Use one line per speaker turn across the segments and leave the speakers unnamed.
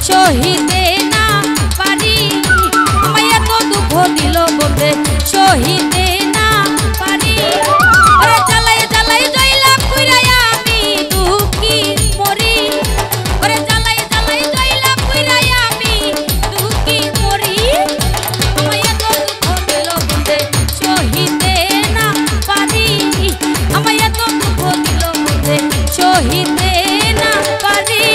সহিতে না পারি আমায় এত দুঃখ দিল বন্ধে সহিতে না পারি ওরে জ্বালাই জ্বালাই জয়লা কইরা আমি দুঃখী মরি ওরে জ্বালাই জ্বালাই জয়লা কইরা আমি দুঃখী মরি আমায় এত দুঃখ দিল বন্ধে সহিতে না পারি আমায় এত দুঃখ দিল বন্ধে সহিতে না পারি।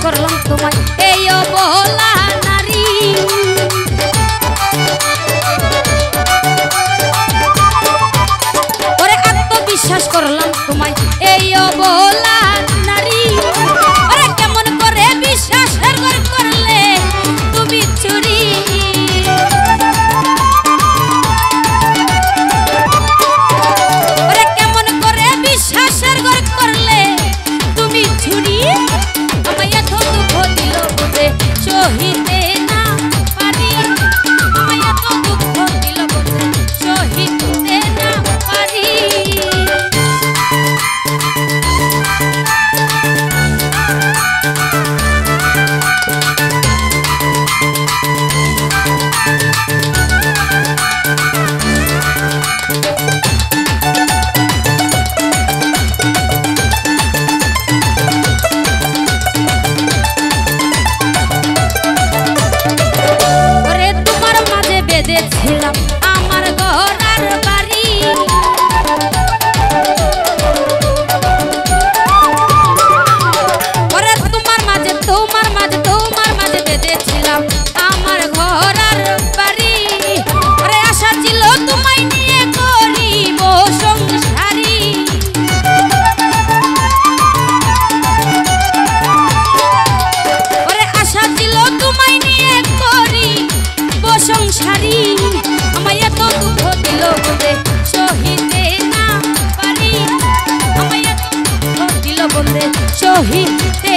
করলাম তোমায় এই অবলা নারী ওরে আত্মবিশ্বাস করলাম তোমায় এই অবলা নারী ওরে কেমন করে বিশ্বাসের ঘর করলে তুমি চুরি ওরে কেমন করে বিশ্বাসের ঘর করলে তুমি চুরি সহিতে না পারি আমায় এত দুঃখ দিল বন্ধে সহিতে না পারি। ছিলাম আমার ঘর আর বাড়ি ওরে তোমার মাঝে বেঁধেছিলাম আমার ঘর আর বাড়ি ওরে আশা ছিল তোমায় নিয়ে করিব সংসারী ওরে আশা ছিল তোমায় নিয়ে করিব সংসারী আমায় এত দুঃখ দিল বন্ধে সহিতে না পারি আমায় এত দুঃখ দিল বন্ধে সহিতে